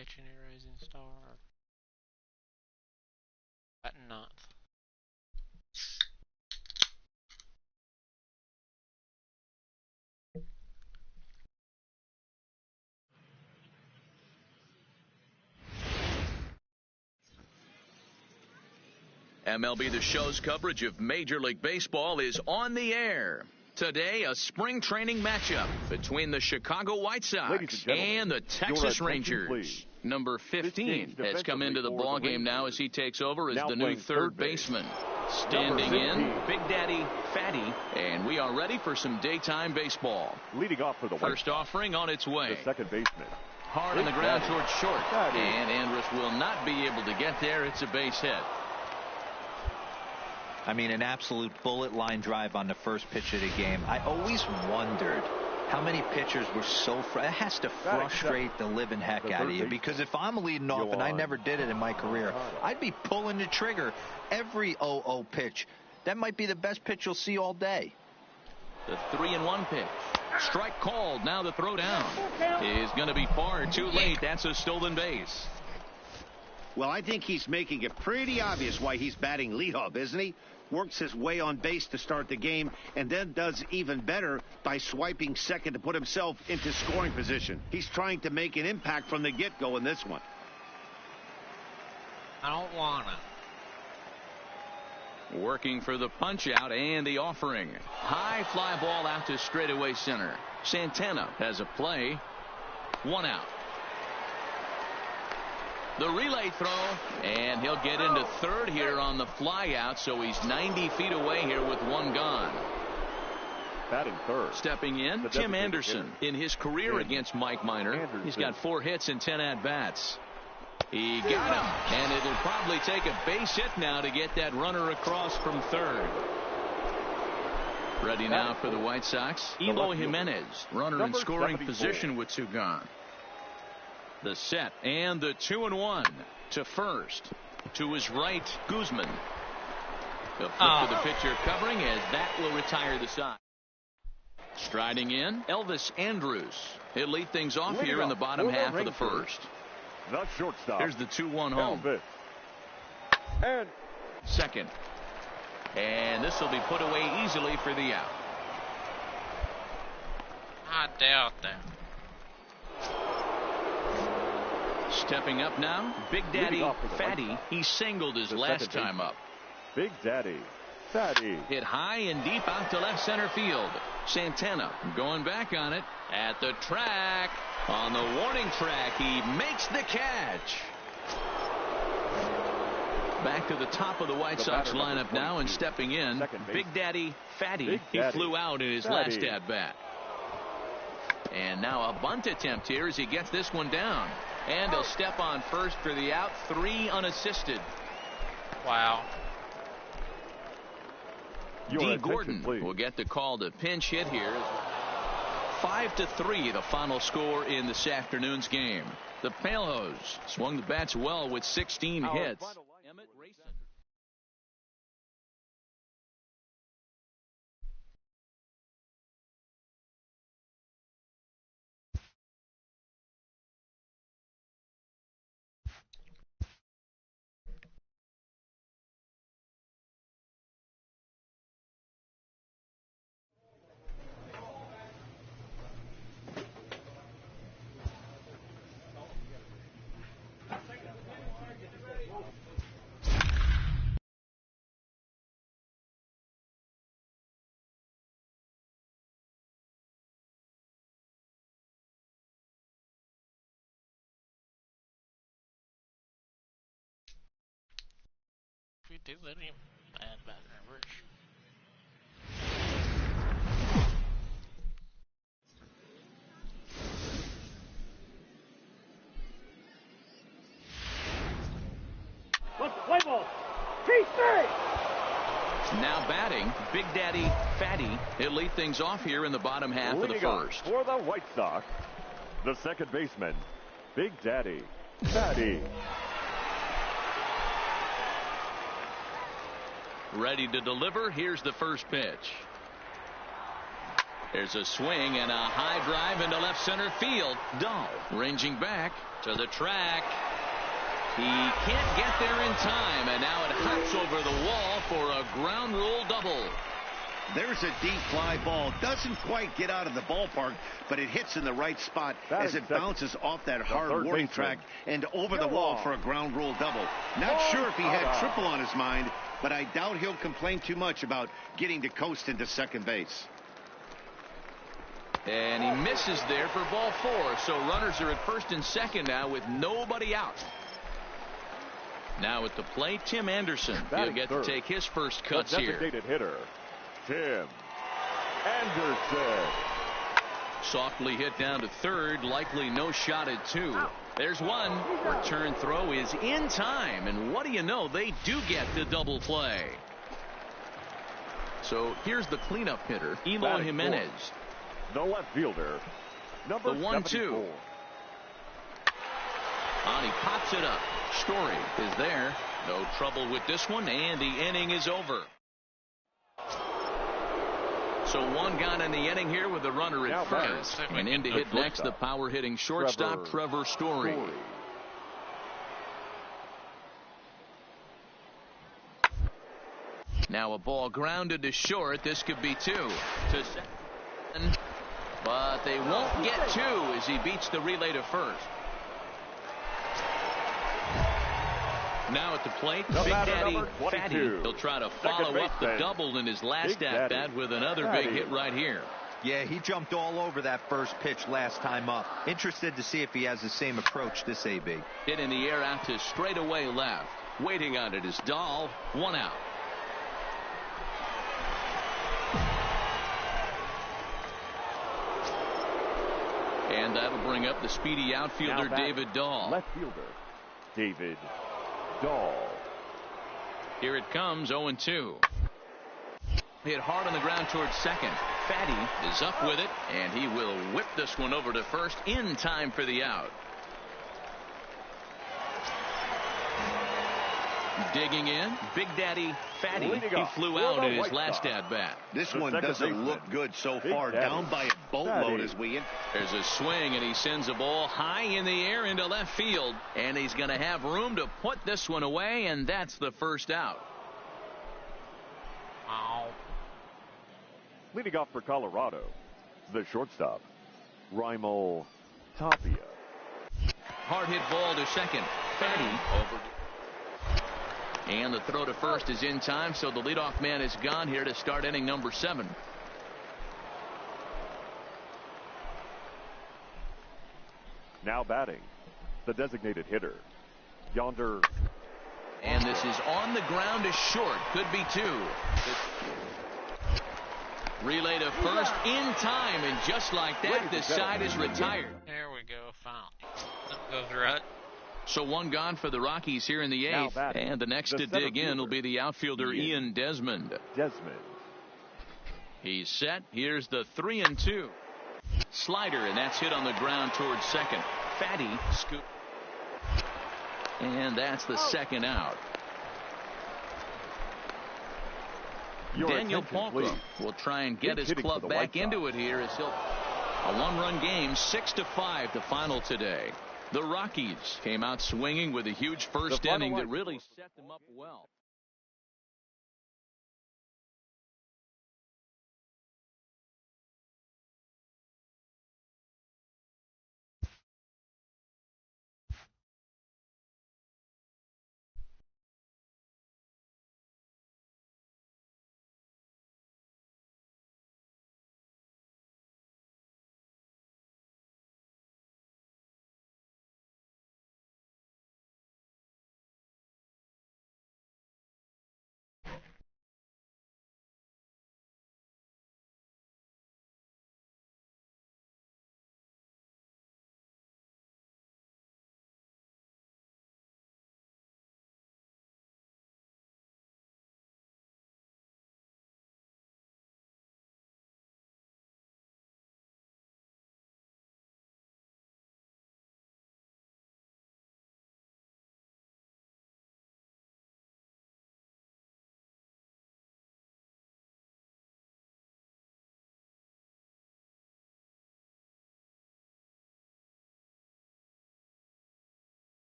catching a rising star. At ninth. MLB The Show's coverage of Major League Baseball is on the air. Today, a spring training matchup between the Chicago White Sox and the Texas Rangers. Please. Number 15 has come into the ballgame now as he takes over as the new third baseman. Standing in, Big Daddy Fatty, and we are ready for some daytime baseball. Leading off for the First offering on its way. The second baseman. Hard on the ground towards short. And Andrus will not be able to get there. It's a base hit. I mean, an absolute bullet line drive on the first pitch of the game. I always wondered how many pitchers were so it has to frustrate the living heck out of you, because if I'm leading off, and I never did it in my career, I'd be pulling the trigger every 0-0 pitch. That might be the best pitch you'll see all day. The 3-1 pitch. Strike called. Now the throw down is going to be far too late. That's a stolen base. Well, I think he's making it pretty obvious why he's batting leadoff, isn't he? Works his way on base to start the game, and then does even better by swiping second to put himself into scoring position. He's trying to make an impact from the get-go in this one. I don't want to. Working for the punch out and the offering. High fly ball out to straightaway center. Santana has a play. One out. The relay throw, and he'll get into third here on the fly out, so he's 90 feet away here with one gone. Batting third. Stepping in, Tim Anderson. In his career against Mike Minor, he's got 4 hits and 10 at-bats. He got him, and it'll probably take a base hit now to get that runner across from third. Ready now for the White Sox, Eloy Jimenez, runner in scoring position with 2 gone. The set and the 2-1 to first. To his right, Guzman. The flip to the pitcher covering as that will retire the side. Striding in, Elvis Andrus. He'll lead things off here in the bottom half of the first. The shortstop. Here's the 2-1 home. Elvis. And second. And this will be put away easily for the out. I doubt that. Stepping up now, Big Daddy Fatty. He singled his last time up. Big Daddy Fatty. Hit high and deep out to left center field. Santana going back on it at the track. On the warning track, he makes the catch. Back to the top of the White Sox lineup now, and stepping in, Big Daddy Fatty. He flew out in his last at-bat. And now a bunt attempt here as he gets this one down. And he'll step on first for the out. 3 unassisted. Wow. D. Gordon will get the call to pinch hit here. 5-3 the final score in this afternoon's game. The Palehose swung the bats well with 16 hits. We do let him add back numbers. Let's play ball. T3. Now batting, Big Daddy Fatty. He'll lead things off here in the bottom half of the first. For the White Sox, the second baseman, Big Daddy Fatty. Ready to deliver. Here's the first pitch. There's a swing and a high drive into left center field. Dahl ranging back to the track. He can't get there in time, and now it hops over the wall for a ground rule double. There's a deep fly ball. Doesn't quite get out of the ballpark, but it hits in the right spot as it bounces off that hard warning track and over the wall for a ground rule double. Not sure if he had triple on his mind, but I doubt he'll complain too much about getting to coast into second base. And he misses there for ball 4, so runners are at first and second now with nobody out. Now at the plate, Tim Anderson. He'll get to take his first cuts here. Designated hitter, Tim Anderson. Softly hit down to third, likely no shot at 2. There's one. Return throw is in time, and what do you know, they do get the double play. So here's the cleanup hitter, Eloy Jimenez. The left fielder, number the 1-2. 74. And he pops it up. Story is there. No trouble with this one, and the inning is over. So one gone in the inning here with the runner at first. And in to hit next, the power-hitting shortstop, Trevor Story. Now a ball grounded to short. This could be 2 to second. But they won't get 2 as he beats the relay to first. Now at the plate, Big Daddy Fatty. He'll try to follow up the double in his last at-bat with another big hit right here. Yeah, he jumped all over that first pitch last time up. Interested to see if he has the same approach this AB. Hit in the air out to straightaway left. Waiting on it is Dahl. 1 out. And that'll bring up the speedy outfielder, David Dahl. Left fielder, David Dahl. Here it comes, 0-2. Hit hard on the ground towards second. Fatty is up with it, and he will whip this one over to first in time for the out. Digging in, Big Daddy Fatty. He flew out in his last at-bat. This one doesn't look good so far. Down by a boatload as we... There's a swing, and he sends a ball high in the air into left field. And he's going to have room to put this one away, and that's the first out. Leading off for Colorado, the shortstop, Raimel Tapia. Hard hit ball to second. Fatty over. And the throw to first is in time, so the leadoff man is gone here to start inning number 7. Now batting, the designated hitter, Yonder. And this is on the ground is short. Could be 2. Relay to first in time, and just like that, this side is retired. There we go, foul. That goes right. So one gone for the Rockies here in the 8th, and the next to dig in will be the outfielder Ian Desmond. He's set. Here's the 3-2. Slider, and that's hit on the ground towards second. Fatty scoop. And that's the second out. Daniel Palma will try and get his club back into it here as he'll a 1-run game, 6-5 the final today. The Rockies came out swinging with a huge first inning that really set them up well.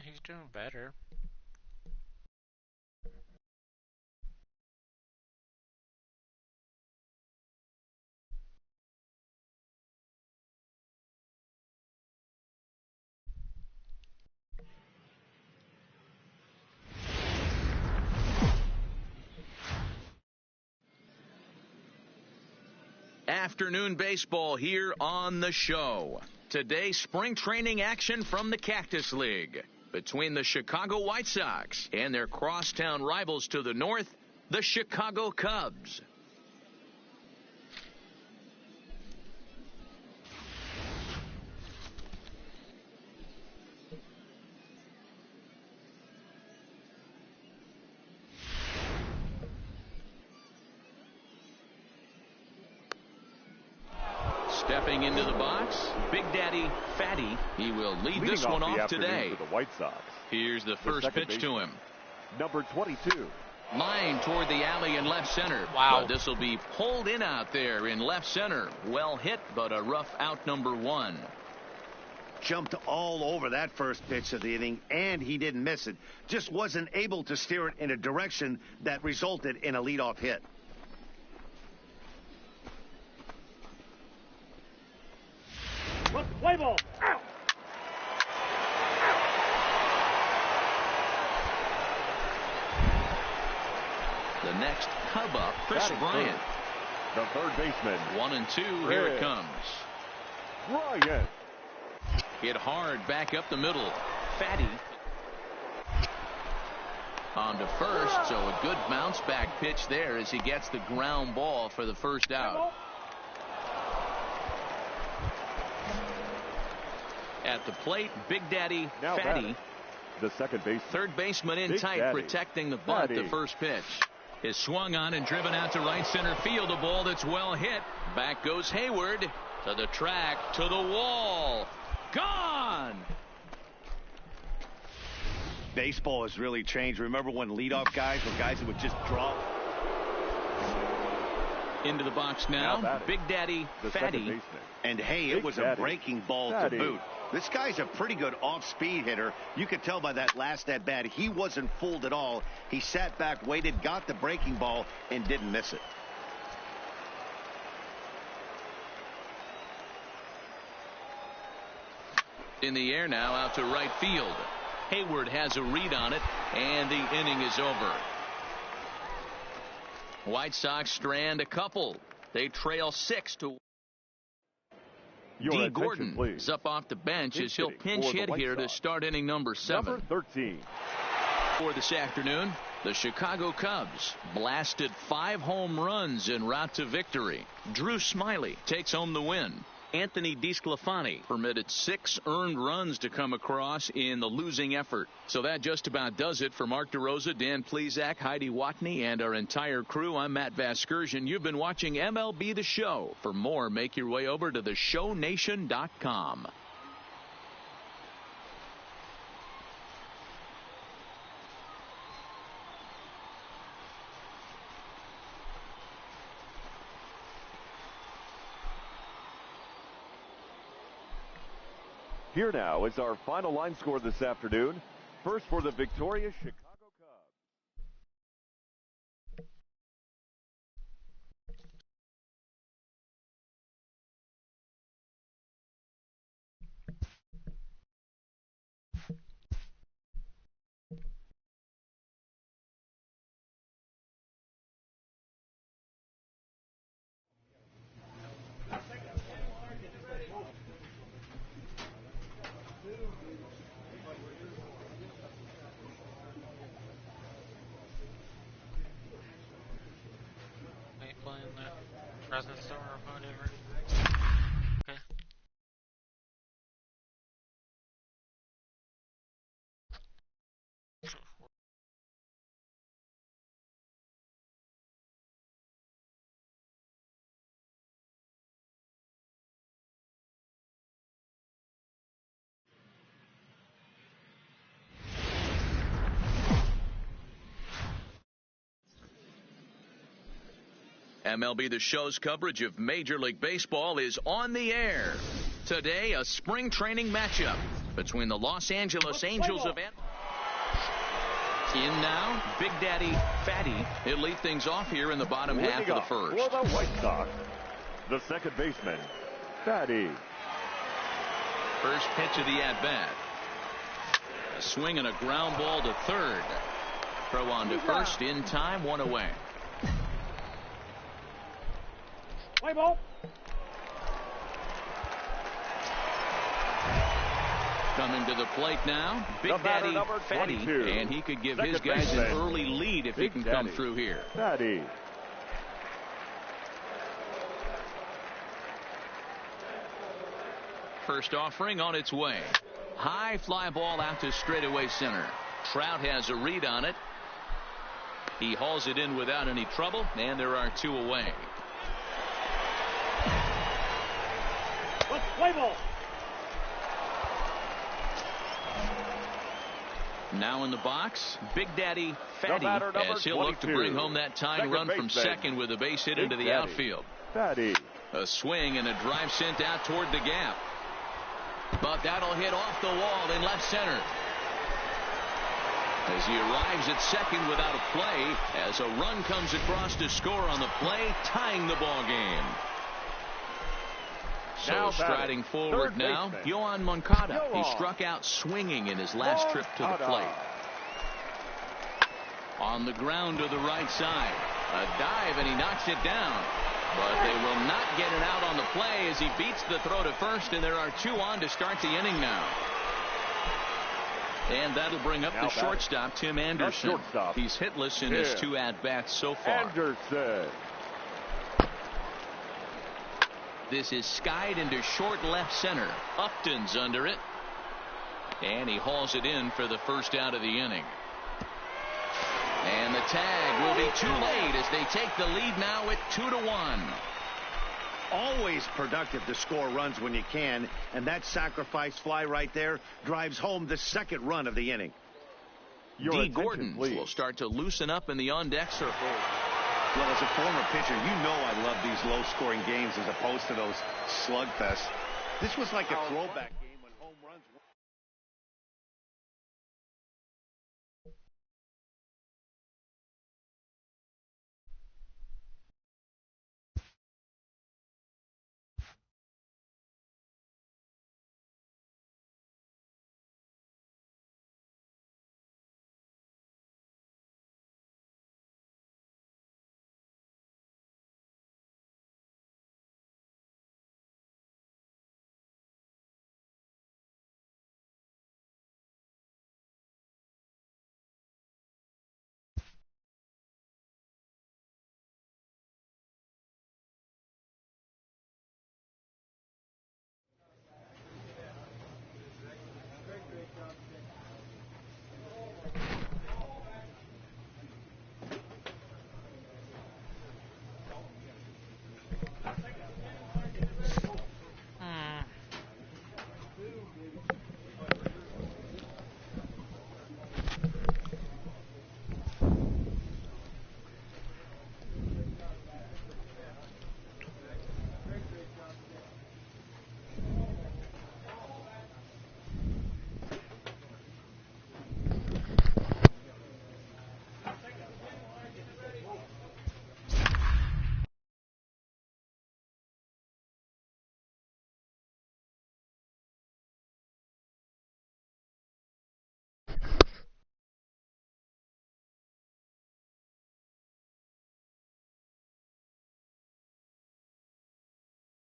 he's doing better. Afternoon baseball here on the show. Today, spring training action from the Cactus League between the Chicago White Sox and their crosstown rivals to the north, the Chicago Cubs. Stepping into the box, Big Daddy Fatty. He will lead this one off today. For the White Sox. Here's the first pitch to him. Number 22. Line toward the alley in left center. Wow. But this will be pulled in out there in left center. Well hit, but a rough out number one. Jumped all over that first pitch of the inning, and he didn't miss it. Just wasn't able to steer it in a direction that resulted in a leadoff hit. Play ball. Out. The next Cub up, Chris Bryant. The third baseman. 1-2. Here it comes. Bryant. Hit hard back up the middle. Fatty on to first, so a good bounce back pitch there as he gets the ground ball for the first out. At the plate, Big Daddy Now Fatty. batting. The second baseman. Third baseman in Big tight, Daddy protecting the bunt. Fatty. The first pitch is swung on and driven out to right center field. A ball that's well hit. Back goes Hayward to the track, to the wall. Gone! Baseball has really changed. Remember when leadoff guys were guys that would just draw? Into the box now, Big Daddy The second Fatty. baseman. And hey, it Big was Daddy a breaking ball Fatty. to boot. This guy's a pretty good off-speed hitter. You could tell by that last at-bat, he wasn't fooled at all. He sat back, waited, got the breaking ball, and didn't miss it. In the air now, out to right field. Hayward has a read on it, and the inning is over. White Sox strand a couple. They trail 6-1. Your D. attention, Gordon please. is up off the bench as he'll Hitting pinch for the hit White here to Sox. start inning number 7. Number 13. For this afternoon, the Chicago Cubs blasted 5 home runs en route to victory. Drew Smiley takes home the win. Anthony DeSclafani permitted 6 earned runs to come across in the losing effort. So that just about does it for Mark DeRosa, Dan Plesac, Heidi Watney, and our entire crew. I'm Matt Vasgersian. You've been watching MLB The Show. For more, make your way over to theshownation.com. Here now is our final line score this afternoon. First for the victorious Chicago Cubs. Ain't playing that present store or whatever. Okay. MLB The Show's coverage of Major League Baseball is on the air. Today, a spring training matchup between the Los Angeles Angels of in now, Big Daddy Fatty. He'll lead things off here in the bottom half of the first. For the White Sox, the second baseman, Fatty. First pitch of the at-bat. A swing and a ground ball to third. Throw on to first in time, one away. Play ball. Coming to the plate now, Big Daddy Fatty, and he could give his guys an early lead if he can come through here. Fatty. First offering on its way. High fly ball out to straightaway center. Trout has a read on it. He hauls it in without any trouble, and there are two away. Play ball. Now in the box, Big Daddy Fatty, as he'll look to bring home that tying run from second with a base hit into the outfield. Fatty. A swing and a drive sent out toward the gap. But that'll hit off the wall in left center. As he arrives at second without a play, as a run comes across to score on the play, tying the ball game. So striding forward now, Yohan Moncada. He struck out swinging in his last trip to the plate. On the ground to the right side. A dive, and he knocks it down. But they will not get it out on the play as he beats the throw to first, and there are two on to start the inning now. And that'll bring up the shortstop, Tim Anderson. He's hitless in his two at-bats so far. Anderson. This is skied into short left center. Upton's under it. And he hauls it in for the first out of the inning. And the tag will be too late as they take the lead now at 2-1. Always productive to score runs when you can, and that sacrifice fly right there drives home the second run of the inning. D. Gordon will start to loosen up in the on-deck circle. Well, as a former pitcher, you know I love these low-scoring games as opposed to those slugfests. This was like a throwback game when home runs were...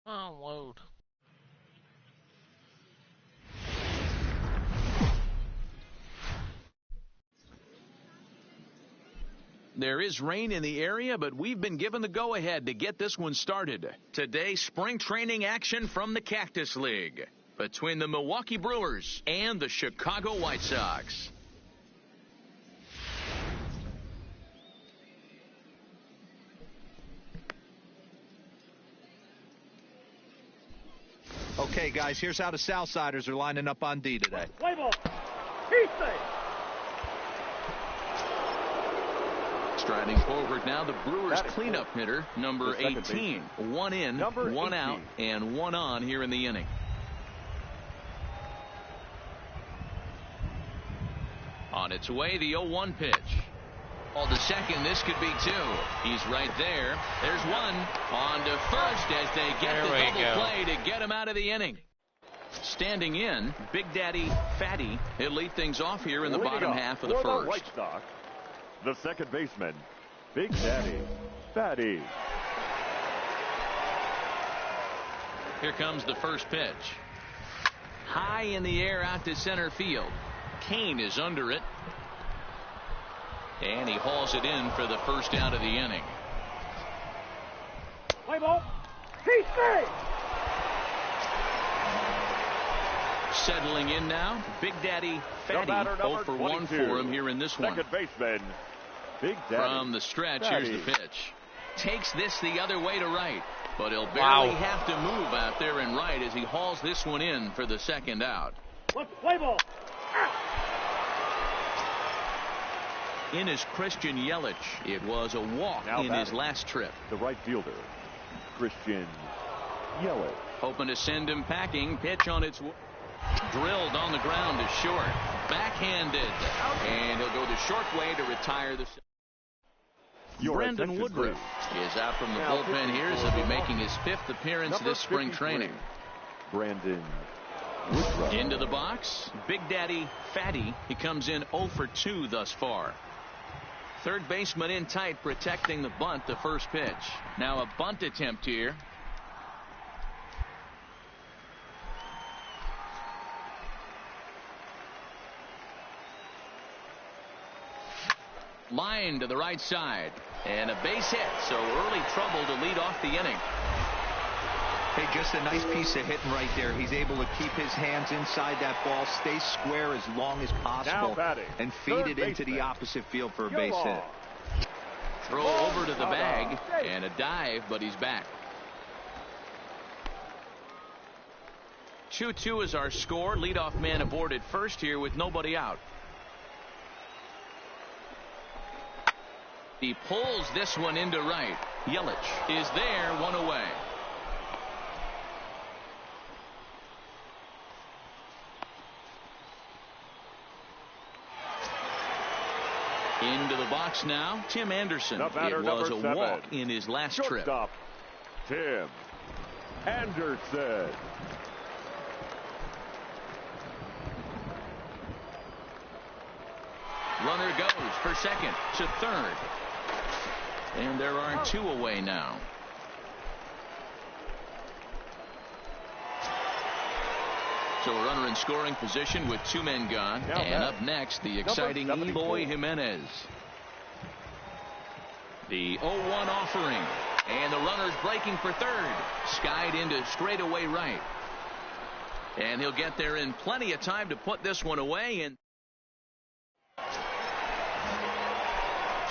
Unload. There is rain in the area, but we've been given the go-ahead to get this one started. Today, spring training action from the Cactus League between the Milwaukee Brewers and the Chicago White Sox. Okay, guys, here's how the Southsiders are lining up on D today. Play ball. Striding forward now, the Brewers cleanup hitter, number 18. One in, one out, and one on here in the inning. On its way, the 0-1 pitch. On the second, this could be two. He's right there. There's one. On to first as they get the double play to get him out of the inning. Standing in, Big Daddy Fatty. He'll lead things off here in the bottom half of the first. The White Sox, the second baseman, Big Daddy Fatty. Here comes the first pitch. High in the air out to center field. Kane is under it. And he hauls it in for the first out of the inning. Play ball. T3. Settling in now, Big Daddy Fatty. 0 for 1 for him here in this one. Second baseman, Big Daddy From the stretch, Fatty. here's the pitch. Takes this the other way to right. But he'll barely have to move out there in right as he hauls this one in for the second out. Let's play ball. In is Christian Yelich. It was a walk Now in his last trip. The right fielder, Christian Yelich. Hoping to send him packing. Pitch on its drilled on the ground is short. Backhanded. And he'll go the short way to retire the. Brendan Woodruff is out from the bullpen here as he'll be making his 5th appearance this spring training. Brandon Woodruff. Into the box, Big Daddy Fatty. He comes in 0 for 2 thus far. Third baseman in tight, protecting the bunt, the first pitch. Now a bunt attempt here. Line to the right side. And a base hit, so early trouble to lead off the inning. Hey, just a nice piece of hitting right there. He's able to keep his hands inside that ball, stay square as long as possible, and feed it into the opposite field for a base hit. Throw over to the bag, and a dive, but he's back. 2-2 is our score. Leadoff man aboard at first here with nobody out. He pulls this one into right. Yelich is there, one away. Into the box now, Tim Anderson. It was a walk in his last trip. Shortstop, Tim Anderson. Runner goes for second to third. And there are 2 away now. So a runner in scoring position with 2 men gone. And up next, the exciting Eloy Jimenez. The 0-1 offering. And the runner's breaking for third. Skied into straightaway right. And he'll get there in plenty of time to put this one away. And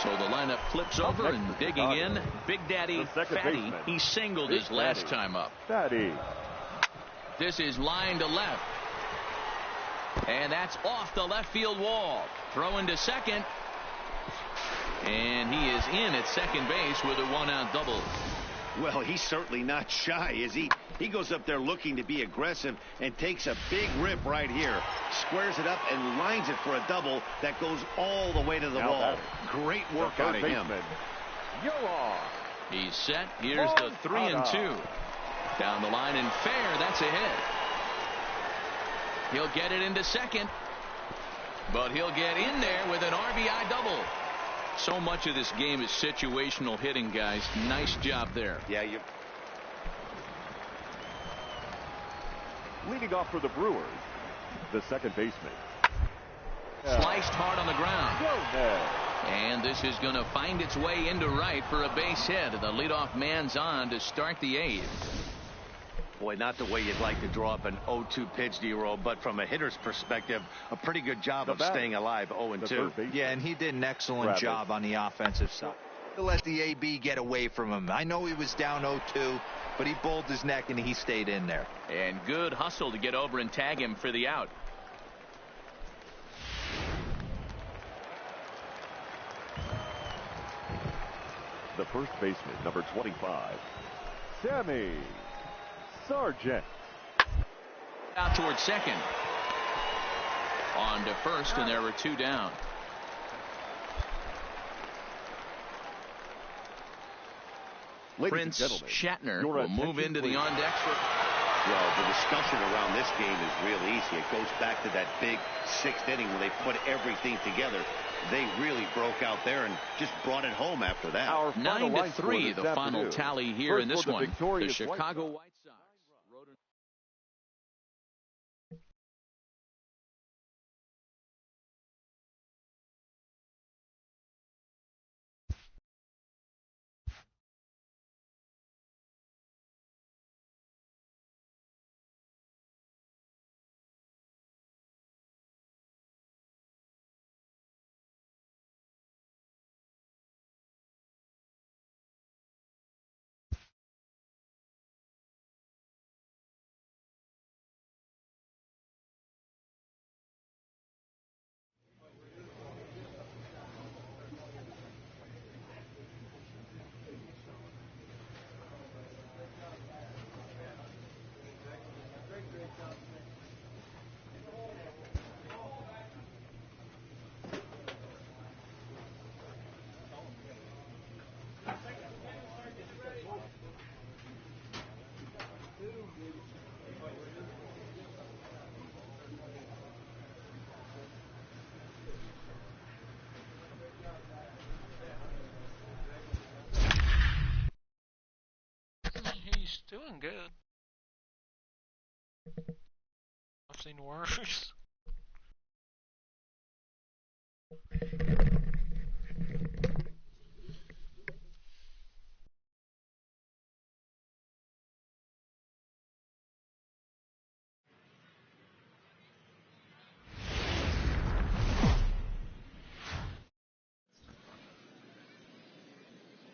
so the lineup flips over and digging in. Big Daddy Fatty. He singled his last time up. Fatty. This is line to left. And that's off the left field wall. Throw into second. And he is in at second base with a 1-out double. Well, he's certainly not shy, is he? He goes up there looking to be aggressive and takes a big rip right here. Squares it up and lines it for a double that goes all the way to the wall. Great work out of him. He's set. Here's the 3-2. Down the line and fair. That's a hit. He'll get it into second. But he'll get in there with an RBI double. So much of this game is situational hitting, guys. Nice job there. Yeah, you. Leading off for the Brewers, the second baseman. Sliced hard on the ground. And this is going to find its way into right for a base hit. The leadoff man's on to start the 8th. Boy, not the way you'd like to draw up an 0-2 pitch, D-roll, but from a hitter's perspective, a pretty good job of staying alive. 0-2. Yeah, and he did an excellent job on the offensive side to let the AB get away from him. I know he was down 0-2, but he bowled his neck and he stayed in there. And good hustle to get over and tag him for the out. The first baseman, number 25, Sammy Sargent. Out towards second. On to first, and there were 2 down. Prince Shatner will move into the on-deck. Well, the discussion around this game is real easy. It goes back to that big 6th inning when they put everything together. They really broke out there and just brought it home after that. 9-3, the final tally here in this one. The Chicago White Sox wrote an He's doing good. I've seen worse.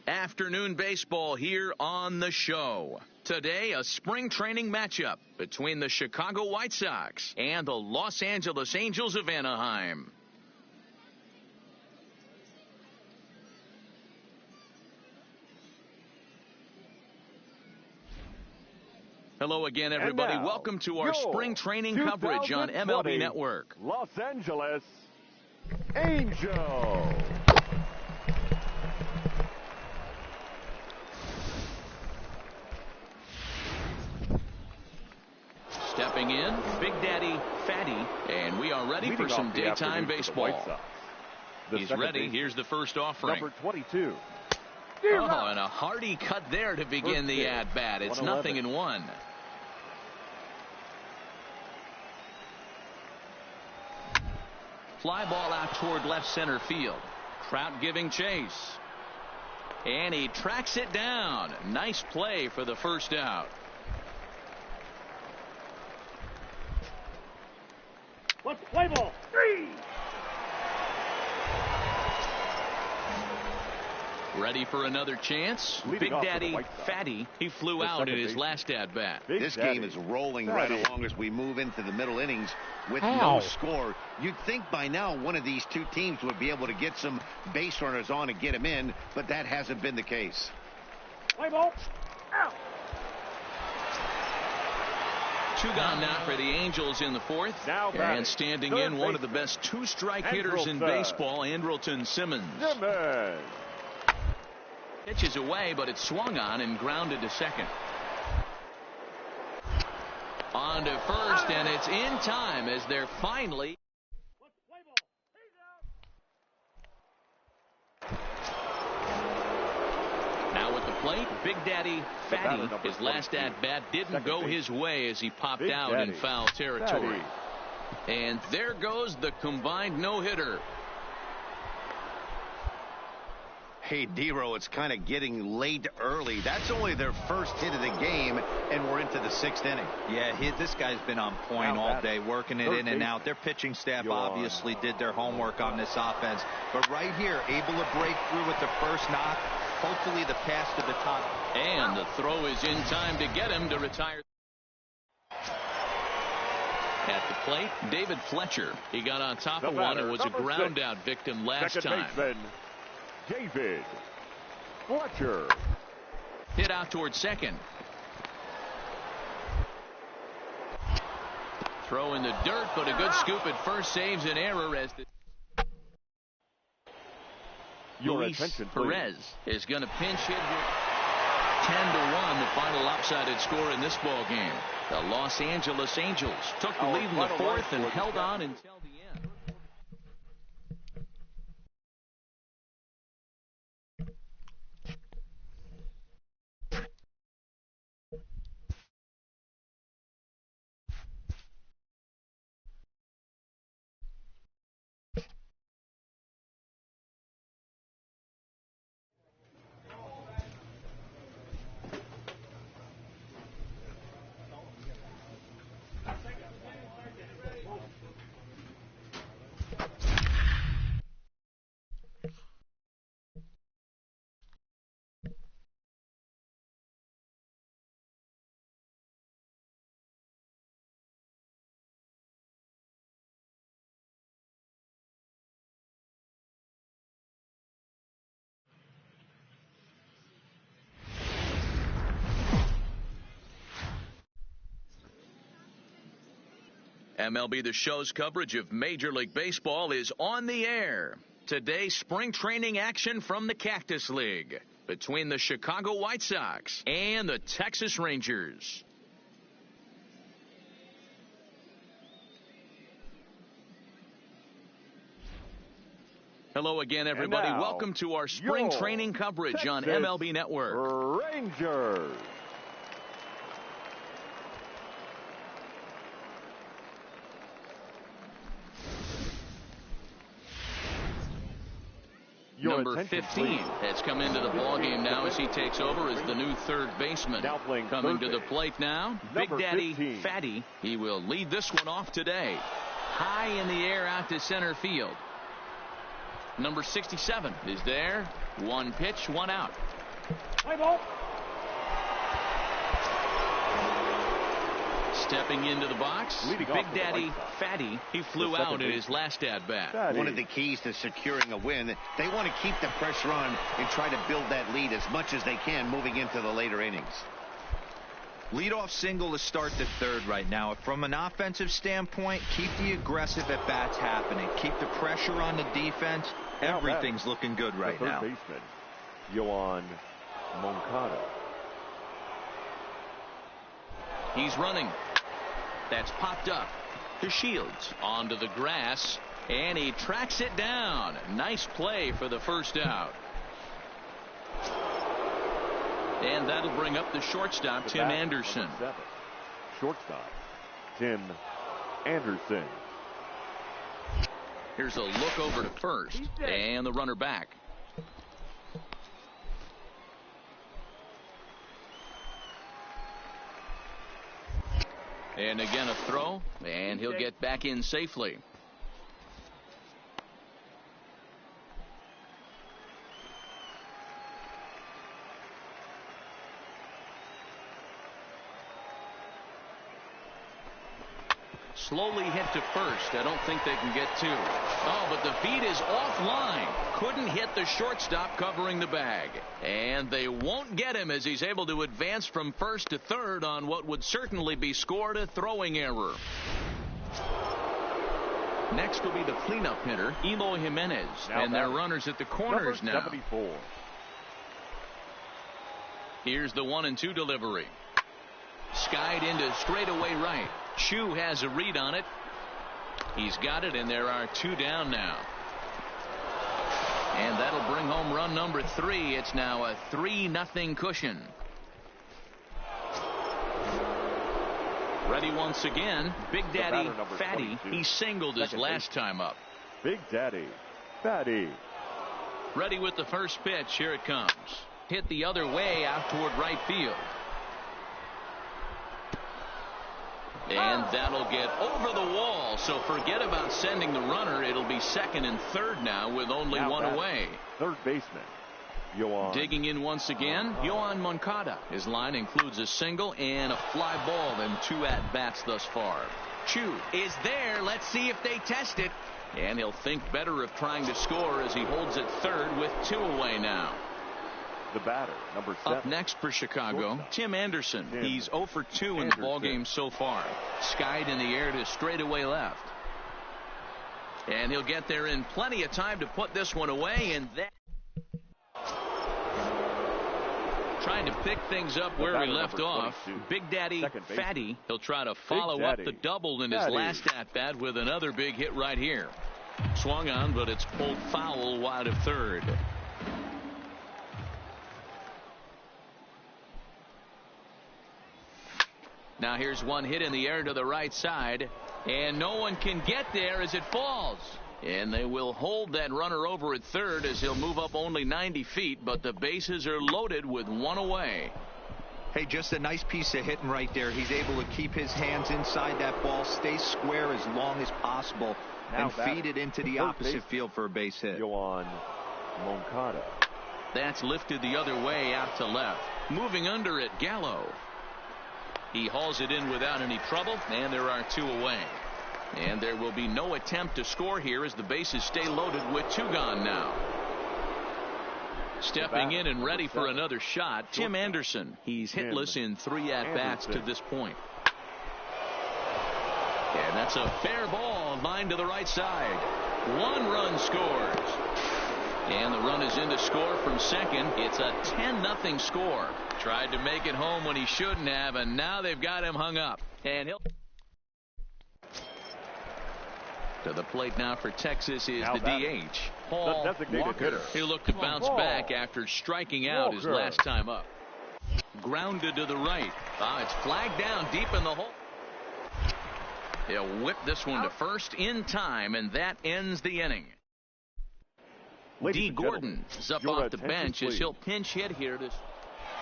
Afternoon baseball here on the show. Today, a spring training matchup between the Chicago White Sox and the Los Angeles Angels of Anaheim. Hello again, everybody. Welcome to our spring training coverage on MLB Network. Los Angeles Angels. Stepping in, Big Daddy Fatty, and we are ready for some daytime baseball. He's ready. Here's the first offering. Number 22. Oh, and a hearty cut there to begin the at-bat. It's 0-1. Fly ball out toward left center field. Trout giving chase. And he tracks it down. Nice play for the first out. Let's play ball. 3. Ready for another chance? Big Daddy Fatty. He flew out in his last at-bat. This game is rolling right along as we move into the middle innings with no score. You'd think by now one of these two teams would be able to get some base runners on and get them in, but that hasn't been the case. Play ball. Out. 2 gone now for the Angels in the 4th. And standing in one of the best 2-strike hitters in baseball, Andrelton Simmons. Pitches away, but it's swung on and grounded to second. On to first, and it's in time as they're finally. Let's play ball. He's out. Now at the plate, Big Daddy Fatty. His last at-bat didn't go his way as he popped out in foul territory. And there goes the combined no-hitter. Hey, Dero, it's kind of getting late early. That's only their first hit of the game, and we're into the 6th inning. Yeah, this guy's been on point all day, working it in and out. Their pitching staff obviously did their homework on this offense. But right here, able to break through with the first knock. Hopefully the pass to the top. And the throw is in time to get him to retire. At the plate, David Fletcher. He got on top of one and was a ground-out victim last time. David Fletcher. Hit out towards second. Throw in the dirt, but a good scoop at first saves an error as the Luis Perez is going to pinch hit here. 10-1, the final lopsided score in this ball game. The Los Angeles Angels took the lead in the fourth and held on until the end. MLB The Show's coverage of Major League Baseball is on the air. Today, spring training action from the Cactus League between the Chicago White Sox and the Texas Rangers. Hello again, everybody. Welcome to our spring training coverage Texas on MLB Network. Rangers. Number 15 has come into the ballgame now as he takes over as the new third baseman. Coming to the plate now, Big Daddy Fatty. He will lead this one off today. High in the air out to center field. Number 67 is there. One pitch, one out. Play ball. Stepping into the box, Big Daddy Fatty. He flew out in his last at-bat. One of the keys to securing a win, they want to keep the pressure on and try to build that lead as much as they can moving into the later innings. Leadoff single to start the third right now. From an offensive standpoint, keep the aggressive at-bats happening. Keep the pressure on the defense. Everything's looking good right now. Third baseman, Yoan Moncada. He's running. That's popped up to Shields onto the grass, and he tracks it down. Nice play for the first out. And that'll bring up the shortstop, Tim Anderson. Shortstop, Tim Anderson. Here's a look over to first, and the runner back. And again a throw, and he'll get back in safely. Slowly hit to first. I don't think they can get two. Oh, but the feed is offline. Couldn't hit the shortstop covering the bag. And they won't get him as he's able to advance from first to third on what would certainly be scored a throwing error. Next will be the cleanup hitter, Eloy Jimenez. And their runners at the corners now. 74. Here's the 1-2 delivery. Skied into straightaway right. Chu has a read on it. He's got it, and there are two down now. And that'll bring home run number 3. It's now a 3-0 cushion. Ready once again, Big Daddy Fatty. He singled his last time up. Big Daddy Fatty. Ready with the first pitch. Here it comes. Hit the other way out toward right field. And that'll get over the wall, so forget about sending the runner. It'll be second and third now with only one away. Third baseman, Yoan. Digging in once again, Yoan Moncada. His line includes a single and a fly ball in 2 at-bats thus far. Chu is there. Let's see if they test it. And he'll think better of trying to score as he holds it third with 2 away now. The batter, number 7. Up next for Chicago, Tim Anderson. He's 0 for 2 in the ballgame so far. Skied in the air to straightaway left. And he'll get there in plenty of time to put this one away. And that trying to pick things up where he left off. Big Daddy Fatty. He'll try to follow up the double in his last at-bat with another big hit right here. Swung on, but it's pulled foul wide of third. Now here's one hit in the air to the right side, and no one can get there as it falls. And they will hold that runner over at third as he'll move up only 90 feet, but the bases are loaded with one away. Hey, just a nice piece of hitting right there. He's able to keep his hands inside that ball, stay square as long as possible, and feed it into the opposite field for a base hit. Yoan Moncada. That's lifted the other way out to left. Moving under it, Gallo. He hauls it in without any trouble, and there are 2 away. And there will be no attempt to score here as the bases stay loaded with 2 gone now. Stepping in and ready for another shot, Tim Anderson. He's hitless in 3 at-bats to this point. And that's a fair ball, line to the right side. 1 run scores. And the run is in to score from second. It's a 10-0 score. Tried to make it home when he shouldn't have, and now they've got him hung up. And he'll to the plate now for Texas is the DH, Paul Walker. He'll look to bounce back after striking out his last time up. Grounded to the right. It's flagged down deep in the hole. He'll whip this one to first in time, and that ends the inning. D. Gordon is up off the bench as he'll pinch hit here.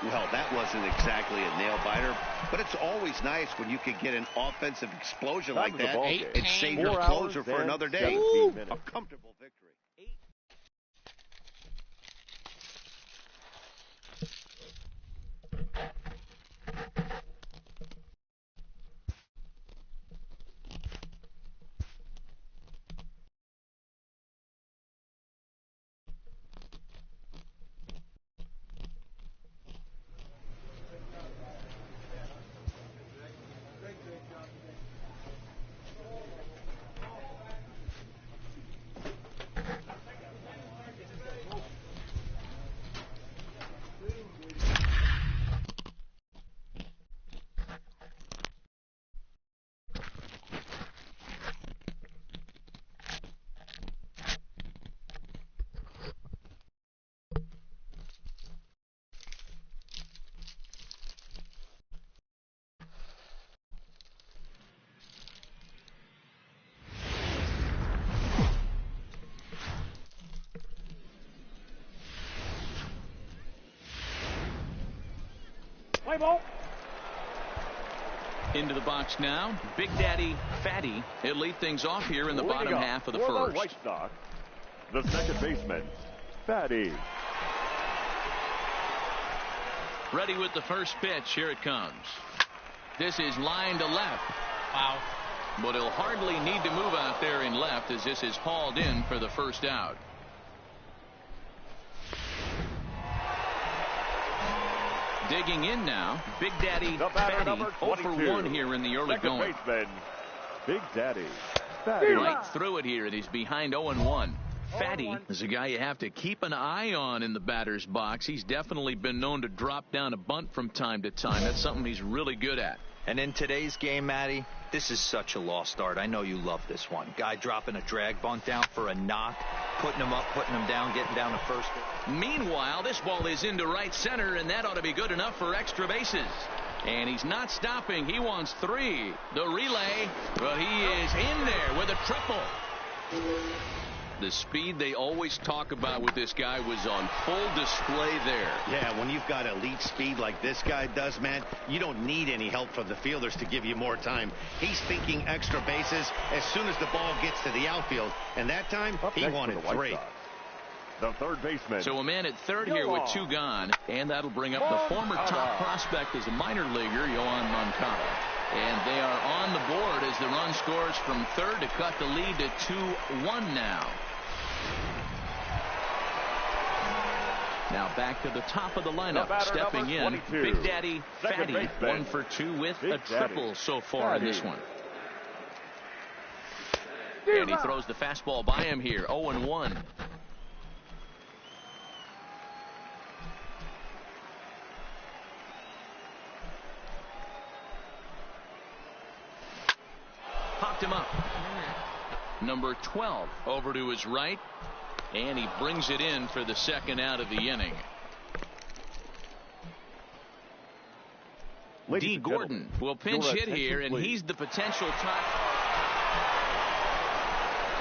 Well, that wasn't exactly a nail-biter, but it's always nice when you can get an offensive explosion like that. It saved your closer for another day. A comfortable victory. Play ball. Into the box now, Big Daddy Fatty. He'll lead things off here in the bottom half of the first. White Sox, the second baseman, Fatty. Ready with the first pitch. Here it comes. This is line to left. Wow. But he'll hardly need to move out there in left as this is hauled in for the first out. Digging in now, Big Daddy Fatty, 0 for 1 here in the early going. Baseman, Big Daddy Fatty. Right through it here, and he's behind 0-1. Fatty is a guy you have to keep an eye on in the batter's box. He's definitely been known to drop down a bunt from time to time. That's something he's really good at. And in today's game, Matty, this is such a lost art. I know you love this one. Guy dropping a drag bunt down for a knock, putting him up, putting him down, getting down to first. Meanwhile, this ball is into right center, and that ought to be good enough for extra bases. And he's not stopping. He wants 3. The relay, but he is in there with a triple. The speed they always talk about with this guy was on full display there. Yeah, when you've got elite speed like this guy does, man, you don't need any help from the fielders to give you more time. He's thinking extra bases as soon as the ball gets to the outfield, and that time he wanted 3. The third baseman. So a man at third here with 2 gone, and that'll bring up the former top prospect as a minor leaguer, Yoan Moncada. And they are on the board as the run scores from third to cut the lead to 2-1 now. Now back to the top of the lineup, stepping in, Big Daddy Fatty, 1 for 2 with a triple so far in this one. And he throws the fastball by him here, 0-1. Popped him up. Number 12 over to his right, and he brings it in for the second out of the inning. D. Gordon will pinch hit here, and he's the potential top.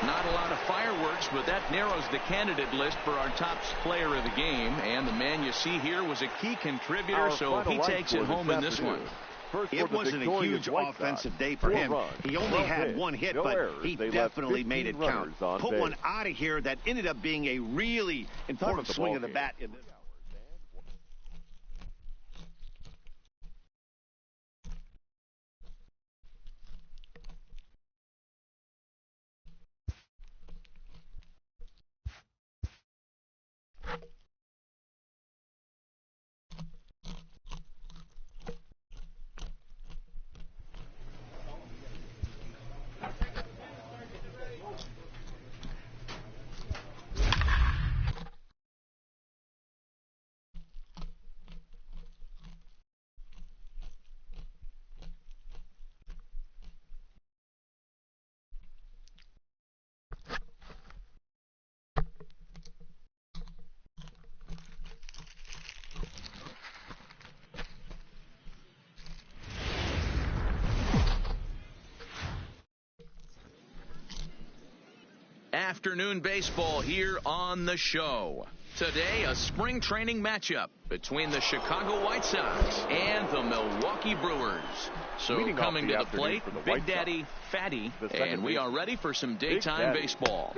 Not a lot of fireworks, but that narrows the candidate list for our top player of the game. And the man you see here was a key contributor, so he takes it home in this one. It wasn't a huge offensive day for him. He only had one hit, but he definitely made it count. Put one out of here that ended up being a really important swing of the bat in this. Afternoon baseball here on the show. Today, a spring training matchup between the Chicago White Sox and the Milwaukee Brewers. So coming to the plate, Big Daddy Fatty, and we are ready for some daytime baseball.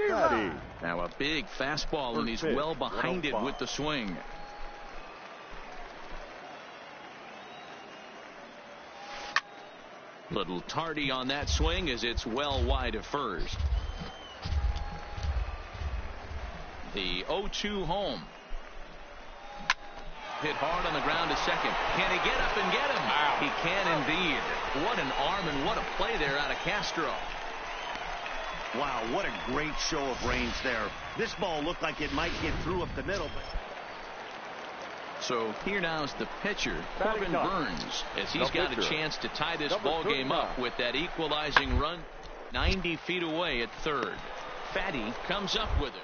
Now a big fastball, and he's well behind it with the swing. Little tardy on that swing as it's well wide of first. The 0-2 home. Hit hard on the ground to second. Can he get up and get him? He can indeed. What an arm and what a play there out of Castro. Wow, what a great show of range there. This ball looked like it might get through up the middle. So here now is the pitcher, Corbin Burns, as he's got a chance to tie this ball game up with that equalizing run 90 feet away at third. Fatty comes up with it.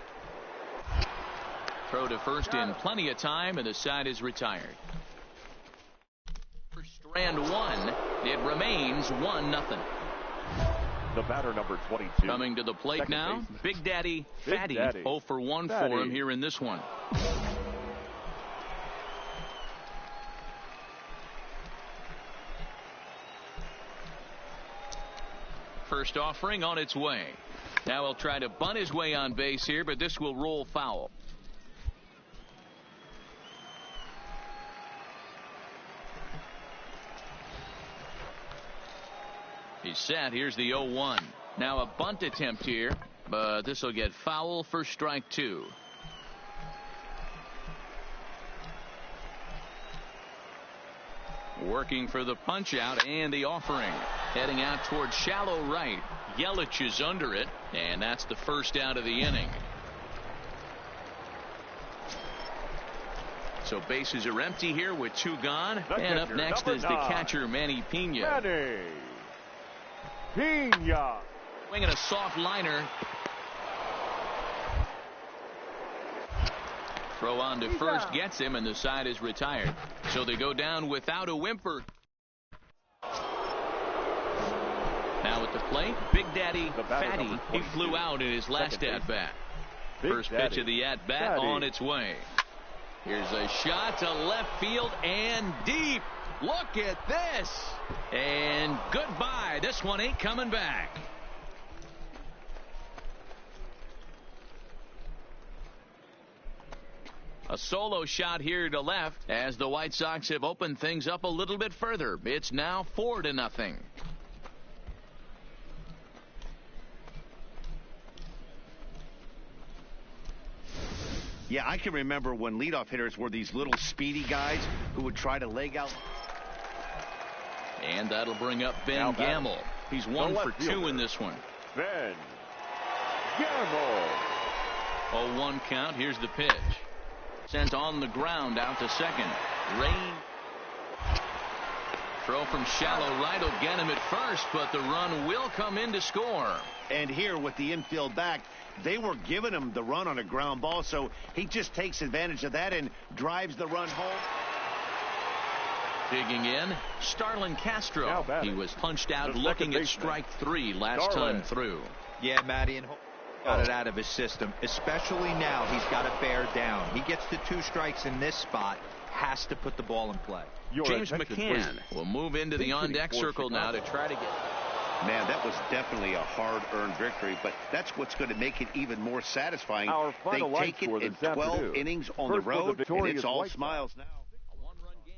Throw to first in plenty of time, and the side is retired. For strand one, it remains 1-0. The batter, number 22. Coming to the plate Second now, baseman. Big Daddy Fatty, 0 for 1 Fatty. for him here in this one. First offering on its way. Now he'll try to bunt his way on base here, but this will roll foul. He's set. Here's the 0-1. Now a bunt attempt here, but this will get foul for strike 2. Working for the punch out and the offering. Heading out towards shallow right. Yelich is under it, and that's the first out of the inning. So bases are empty here with 2 gone. And up next is the catcher, Manny Pena. Pena. Swinging a soft liner. Throw on to first gets him, and the side is retired. So they go down without a whimper. Now at the plate, Big Daddy Fatty. He flew out in his last at-bat. First pitch of the at-bat on its way. Here's a shot to left field and deep. Look at this. And goodbye. This one ain't coming back. A solo shot here to left as the White Sox have opened things up a little bit further. It's now 4-0. Yeah, I can remember when leadoff hitters were these little speedy guys who would try to leg out. And that'll bring up Ben Gamble. He's 1 for 2 in this one. Ben Gamble. 0-1 count. Here's the pitch. Sent on the ground out to second. Rain. Throw from shallow right will get him at first, but the run will come in to score. And here with the infield back, they were giving him the run on a ground ball, so he just takes advantage of that and drives the run home. Digging in, Starlin Castro. He was punched out looking at strike 3 last time through. Yeah, Matty, and got it out of his system, especially now. He's got to bear down. He gets the 2 strikes in this spot, has to put the ball in play. James McCann will move into the on-deck circle now to try to get. Man, that was definitely a hard-earned victory, but that's what's going to make it even more satisfying. They take it in 12 innings on the road, and it's all smiles now. A one-run game.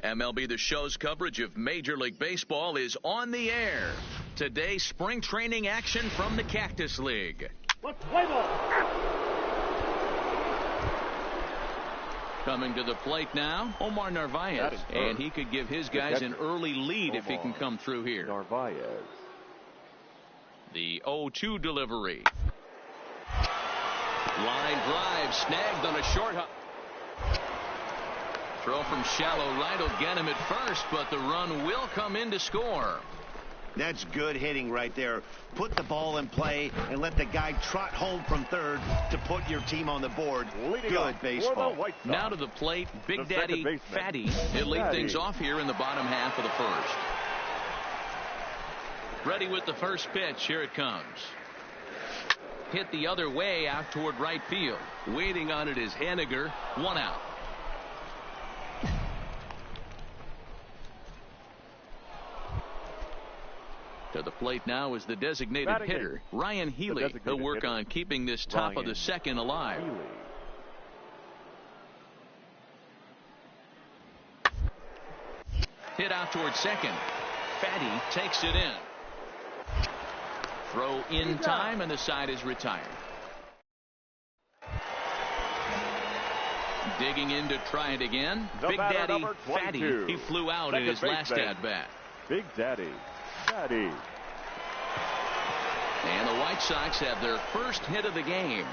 MLB The Show's coverage of Major League Baseball is on the air. Today, spring training action from the Cactus League. Let's play ball. Coming to the plate now, Omar Narvaez. And he could give his guys an early lead if he can come through here. Narvaez. The 0-2 delivery. Line drive snagged on a short hop. Throw from shallow right will get him at first, but the run will come in to score. That's good hitting right there. Put the ball in play and let the guy trot home from third to put your team on the board. Good baseball. Now to the plate, Big Daddy Fatty. He'll lead things off here in the bottom half of the first. Ready with the first pitch. Here it comes. Hit the other way out toward right field. Waiting on it is Henniger. 1 out. To the plate now is the designated hitter, Ryan Healy. He'll work on keeping this top of the second alive. Hit out toward second. Fatty takes it in. Throw in time, and the side is retired. Digging in to try it again. Big Daddy Fatty. He flew out in his last at-bat. Big Daddy Fatty. And the White Sox have their first hit of the game.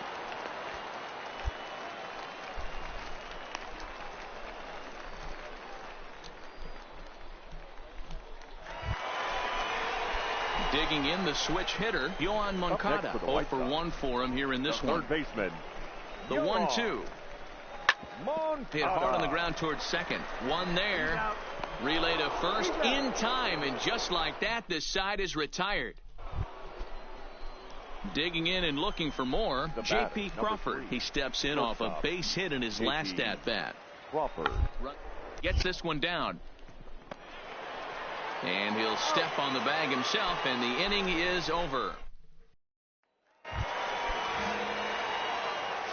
Digging in the switch hitter, Yohan Moncada. 0 for 1 for him here in this one. Third baseman. The 1-2. Hit hard on the ground towards second. One there. Relay to first in time, and just like that, this side is retired. Digging in and looking for more, J.P. Crawford. He steps in off a base hit in his last at-bat. Crawford Gets this one down. And he'll step on the bag himself, and the inning is over.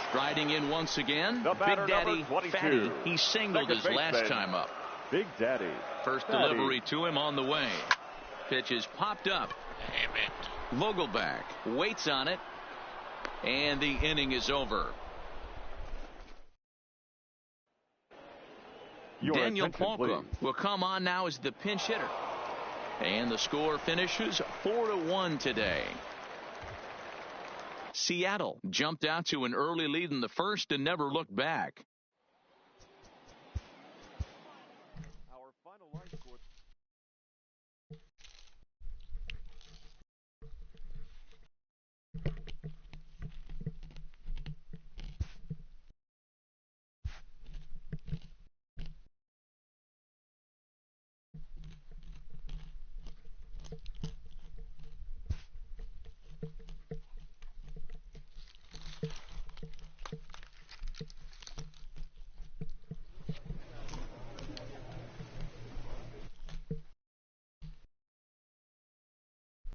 Striding in once again, Big Daddy Fatty. He singled his last time up. Big Daddy. First delivery to him on the way. Pitch is popped up. Damn it. Vogelback waits on it, and the inning is over. Daniel Palka will come on now as the pinch hitter. And the score finishes 4-1 today. Seattle jumped out to an early lead in the first and never looked back.